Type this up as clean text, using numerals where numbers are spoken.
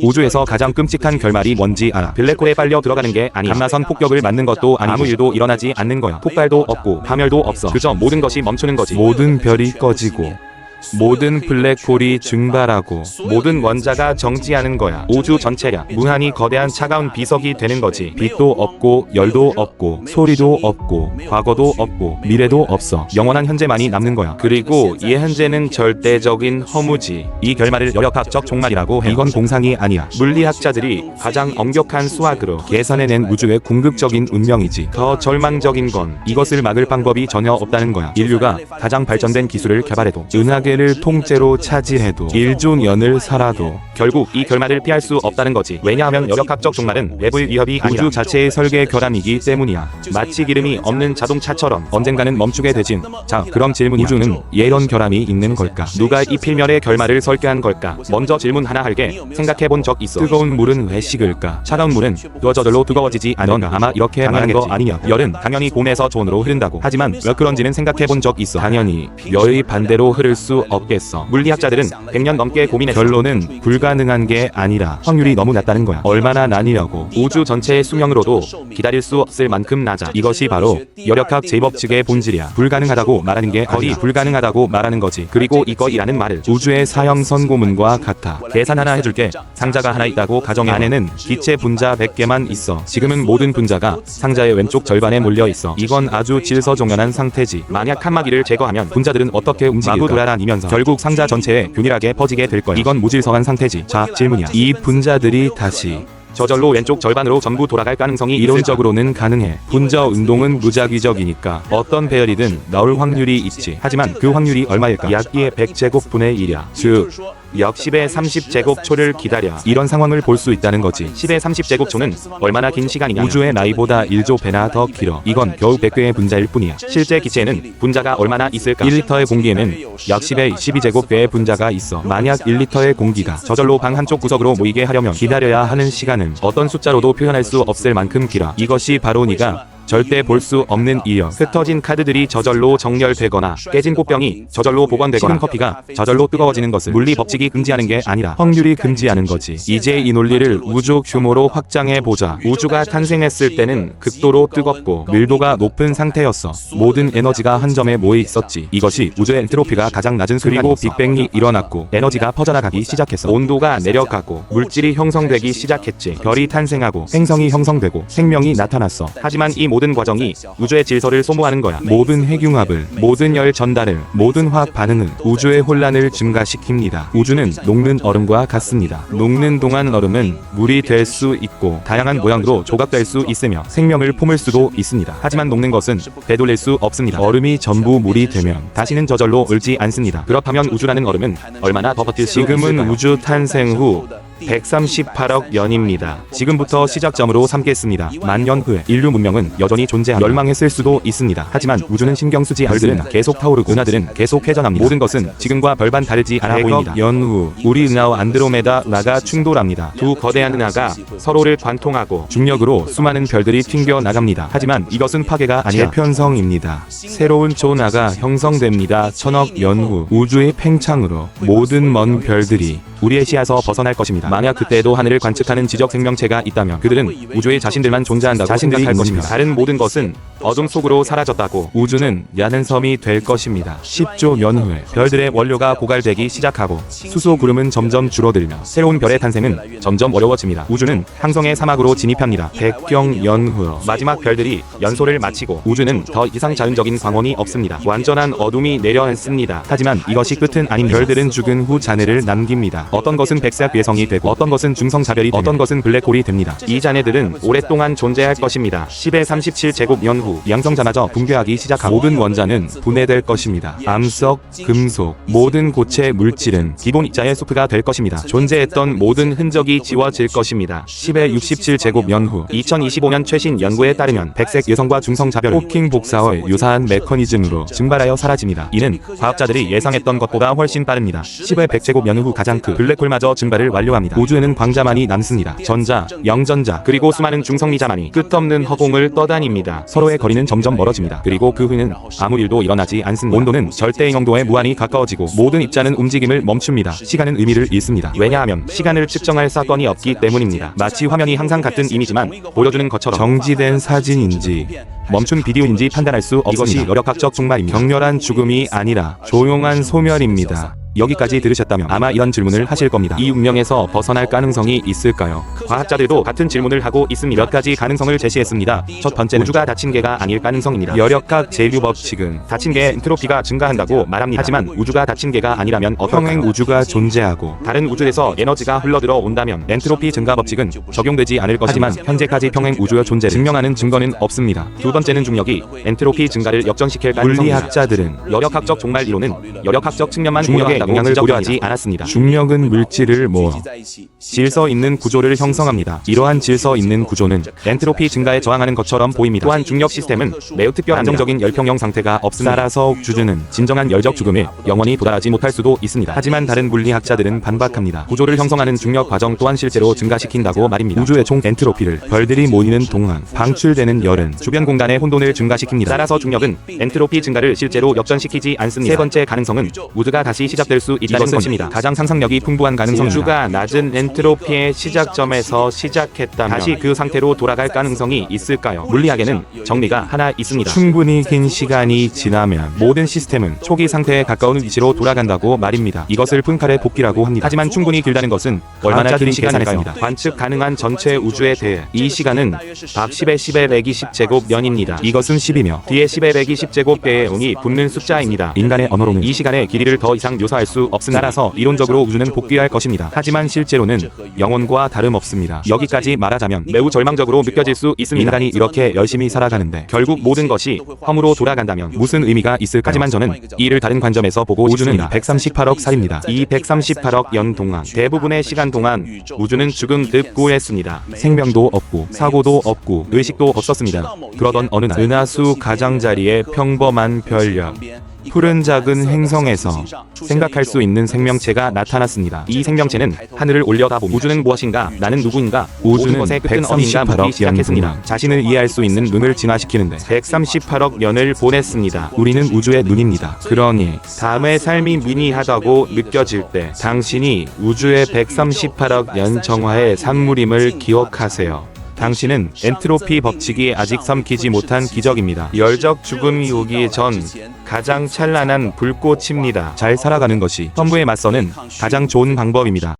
우주에서 가장 끔찍한 결말이 뭔지 알아? 블랙홀에 빨려 들어가는 게 아니야. 감마선 폭격을 맞는 것도 아니고 아무 일도 일어나지 않는 거야. 폭발도 없고 파멸도 없어. 그저 모든 것이 멈추는 거지. 모든 별이 꺼지고 모든 블랙홀이 증발하고 모든 원자가 정지하는 거야. 우주 전체가 무한히 거대한 차가운 비석이 되는 거지. 빛도 없고 열도 없고 소리도 없고 과거도 없고 미래도 없어. 영원한 현재만이 남는 거야. 그리고 이 현재는 절대적인 허무지. 이 결말을 여력학적 종말이라고 해. 이건 공상이 아니야. 물리학자들이 가장 엄격한 수학으로 계산해낸 우주의 궁극적인 운명이지. 더 절망적인 건 이것을 막을 방법이 전혀 없다는 거야. 인류가 가장 발전된 기술을 개발해도 은하계를 통째로 차지해도 1조 년을 살아도 결국 이 결말을 피할 수 없다는 거지. 왜냐하면 여력학적 종말은 외부의 위협이 아니라 우주 자체의 설계 결함이기 때문이야. 마치 기름이 없는 자동차처럼 언젠가는 멈추게 되진. 자, 그럼 질문이야. 우주는 이런 결함이 있는 걸까? 누가 이 필멸의 결말을 설계한 걸까? 먼저 질문 하나 할게. 생각해본 적 있어? 뜨거운 물은 왜 식을까? 차가운 물은 저절로 뜨거워지지 않을까? 아마 이렇게 말하는 거 아니냐? 열은 당연히 봄에서 저온으로 흐른다고. 하지만 왜 그런지는 생각해본 적 있어? 당연히 열이 반대로 흐를 수 없겠어. 물리학자들은 100년 넘게 고민했어. 결론은 불가능한 게 아니라 확률이 너무 낮다는 거야. 얼마나 나뉘냐고. 우주 전체의 수명으로도 기다릴 수 없을 만큼 낮아. 이것이 바로 여력학 제법칙의 본질이야. 불가능하다고 말하는 게 거의 불가능하다고 말하는 거지. 그리고 이거이라는 말을 우주의 사형 선고문과 같아. 계산 하나 해줄게. 상자가 하나 있다고 가정해. 안에는 기체 분자 100개만 있어. 지금은 모든 분자가 상자의 왼쪽 절반에 몰려 있어. 이건 아주 질서정연한 상태지. 만약 칸막이를 제거하면 분자들은 어떻게 움직일까? 마구 돌아다니면서 결국 상자 전체에 균일하게 퍼지게 될 거야. 이건 무질서한 상태지. 자, 질문이야. 이 분자들이 다시 저절로 왼쪽 절반으로 전부 돌아갈 가능성이 이론적으로는 가능해. 분자 운동은 무작위적이니까 어떤 배열이든 나올 확률이 있지. 하지만 그 확률이 얼마일까? 약 2의 100제곱분의 1이야. 즉 역 10의 30제곱초를 기다려. 이런 상황을 볼 수 있다는 거지. 10의 30제곱초는 얼마나 긴 시간이냐? 우주의 나이보다 1조 배나 더 길어. 이건 겨우 100개의 분자일 뿐이야. 실제 기체에는 분자가 얼마나 있을까? 1리터의 공기에는 약 10의 12제곱개의 분자가 있어. 만약 1리터의 공기가 저절로 방 한쪽 구석으로 모이게 하려면 기다려야 하는 시간은 어떤 숫자로도 표현할 수 없을 만큼 길어. 이것이 바로 네가 절대 볼 수 없는 이유. 흩어진 카드들이 저절로 정렬되거나 깨진 꽃병이 저절로 복원되거나 식은 커피가 저절로 뜨거워지는 것을 물리 법칙이 금지하는 게 아니라 확률이 금지하는 거지. 이제 이 논리를 우주 규모로 확장해보자. 우주가 탄생했을 때는 극도로 뜨겁고 밀도가 높은 상태였어. 모든 에너지가 한 점에 모여 있었지. 이것이 우주의 엔트로피가 가장 낮은 순간이었어. 그리고 빅뱅이 일어났고 에너지가 퍼져나가기 시작했어. 온도가 내려가고 물질이 형성되기 시작했지. 별이 탄생하고 행성이 형성되고 생명이 나타났어. 하지만 이 모든 과정이 우주의 질서를 소모하는 거야. 모든 핵융합을, 모든 열 전달을, 모든 화학 반응을 우주의 혼란을 증가시킵니다. 우주는 녹는 얼음과 같습니다. 녹는 동안 얼음은 물이 될 수 있고 다양한 모양으로 조각될 수 있으며 생명을 품을 수도 있습니다. 하지만 녹는 것은 되돌릴 수 없습니다. 얼음이 전부 물이 되면 다시는 저절로 얼지 않습니다. 그렇다면 우주라는 얼음은 얼마나 더 버틸 수 있을까요? 지금은 우주 탄생 후 138억 년입니다. 지금부터 시작점으로 삼겠습니다. 만년 후에 인류 문명은 여전히 존재하며 멸망했을 수도 있습니다. 하지만 우주는 신경 쓰지 않습니다. 별들은 계속 타오르고 은하들은 계속 회전합니다. 모든 것은 지금과 별반 다르지 않아 보입니다. 100억 년 후 우리 은하와 안드로메다 은하가 충돌합니다. 두 거대한 은하가 서로를 관통하고 중력으로 수많은 별들이 튕겨 나갑니다. 하지만 이것은 파괴가 아니라 재편성입니다. 새로운 조나가 형성됩니다. 1000억 년 후 우주의 팽창으로 모든 먼 별들이 우리의 시야에서 벗어날 것입니다. 만약 그때도 하늘을 관측하는 지적 생명체가 있다면 그들은 우주에 자신들만 존재한다고 생각할 것입니다. 다른 모든 것은 어둠 속으로 사라졌다고. 우주는 야는 섬이 될 것입니다. 10조 년 후에 별들의 원료가 고갈되기 시작하고 수소 구름은 점점 줄어들며 새로운 별의 탄생은 점점 어려워집니다. 우주는 항성의 사막으로 진입합니다. 100경 년 후 마지막 별들이 연소를 마치고 우주는 더 이상 자연적인 광원이 없습니다. 완전한 어둠이 내려앉습니다. 하지만 이것이 끝은 아닙니다. 별들은 죽은 후 잔해를 남깁니다. 어떤 것은 백색 괴성이 되고 어떤 것은 중성자별이 되며 어떤 것은 블랙홀이 됩니다. 이 잔해들은 오랫동안 존재할 것입니다. 10의 37제곱년 후 양성자마저 붕괴하기 시작하고 모든 원자는 분해될 것입니다. 암석, 금속, 모든 고체 물질은 기본 입자의 수프가 될 것입니다. 존재했던 모든 흔적이 지워질 것입니다. 10의 67제곱년 후 2025년 최신 연구에 따르면 백색 외성과 중성자별은 호킹 복사와 유사한 메커니즘으로 증발하여 사라집니다. 이는 과학자들이 예상했던 것보다 훨씬 빠릅니다. 10의 100제곱년 후 가장 큰 블랙홀마저 증발을 완료합니다. 우주에는 광자만이 남습니다. 전자, 영전자, 그리고 수많은 중성미자만이 끝없는 허공을 떠다닙니다. 서로의 거리는 점점 멀어집니다. 그리고 그 후에는 아무 일도 일어나지 않습니다. 온도는 절대 영도에 무한히 가까워지고 모든 입자는 움직임을 멈춥니다. 시간은 의미를 잃습니다. 왜냐하면 시간을 측정할 사건이 없기 때문입니다. 마치 화면이 항상 같은 이미지만 보여주는 것처럼 정지된 사진인지 멈춘 비디오인지 판단할 수 없습니다. 이것이 여력학적 종말입니다. 격렬한 죽음이 아니라 조용한 소멸입니다. 여기까지 들으셨다면 아마 이런 질문을 하실 겁니다. 이 운명에서 벗어날 가능성이 있을까요? 과학자들도 같은 질문을 하고 있습니다. 몇 가지 가능성을 제시했습니다. 첫 번째는 우주가 닫힌 개가 아닐 가능성입니다. 여력학 재류 법칙은 닫힌 개의 엔트로피가 증가한다고 말합니다. 하지만 우주가 닫힌 개가 아니라면 평행 우주가 존재하고 다른 우주에서 에너지가 흘러들어 온다면 엔트로피 증가 법칙은 적용되지 않을 것이지만 현재까지 평행 우주의 존재를 증명하는 증거는 없습니다. 두 번째는 중력이 엔트로피 증가를 역전시킬 가능성입니다. 물리학자들은 여력학적 종말 이론은 여력학적 측면만 중력에 영향을 고려하지 않았습니다. 중력은 물질을 모아 질서 있는 구조를 형성합니다. 이러한 질서 있는 구조는 엔트로피 증가에 저항하는 것처럼 보입니다. 또한 중력 시스템은 매우 특별한 안정적인 열평형 상태가 없습니다. 따라서 우주는 진정한 열적 죽음에 영원히 도달하지 못할 수도 있습니다. 하지만 다른 물리학자들은 반박합니다. 구조를 형성하는 중력 과정 또한 실제로 증가시킨다고 말입니다. 우주의 총 엔트로피를 별들이 모이는 동안 방출되는 열은 주변 공간의 혼돈을 증가시킵니다. 따라서 중력은 엔트로피 증가를 실제로 역전시키지 않습니다. 세 번째 가능성은 우주가 다시 시작될 수 있다는 것입니다. 가장 상상력이 풍부한 가능성입니다. 우주가 낮은 엔트로피의 시작점에서 시작했다면 다시 그 상태로 돌아갈 가능성이 있을까요? 물리학에는 정리가 하나 있습니다. 충분히 긴 시간이 지나면 모든 시스템은 초기 상태에 가까운 위치로 돌아간다고 말입니다. 이것을 푼칼의 복귀라고 합니다. 하지만 충분히 길다는 것은 얼마나 긴 시간일까요? 관측 가능한 전체 우주에 대해 이 시간은 박 10의 10의 120제곱년입니다. 이것은 10이며 뒤에 10의 120제곱배의 0이 붙는 숫자입니다. 인간의 언어로는 이 시간의 길이를 더 이상 묘사할 수 없습니다. 따라서 이론적으로 우주는 복귀할 것입니다. 하지만 실제로는 영혼과 다름없습니다. 여기까지 말하자면 매우 절망적으로 느껴질 수 있습니다. 인간이 이렇게 열심히 살아가는데 결국 모든 것이 험으로 돌아간다면 무슨 의미가 있을까요? 하지만 저는 이를 다른 관점에서 보고 우주는 138억 살입니다. 이 138억 년 동안 대부분의 시간 동안 우주는 죽음 득구했습니다. 생명도 없고 사고도 없고 의식도 없었습니다. 그러던 어느 날 은하수 가장자리의 평범한 별력 푸른 작은 행성에서 생각할 수 있는 생명체가 나타났습니다. 이 생명체는 하늘을 올려다보며 우주는 무엇인가? 나는 누구인가? 우주는 것의 끝은 어딘가 묻기 시작했습니다. 자신을 이해할 수 있는 눈을 진화시키는데 138억 년을 보냈습니다. 우리는 우주의 눈입니다. 그러니 다음의 삶이 미니하다고 느껴질 때 당신이 우주의 138억 년 정화의 산물임을 기억하세요. 당신은 엔트로피 법칙이 아직 삼키지 못한 기적입니다. 열적 죽음이 오기 전 가장 찬란한 불꽃입니다. 잘 살아가는 것이 험부에 맞서는 가장 좋은 방법입니다.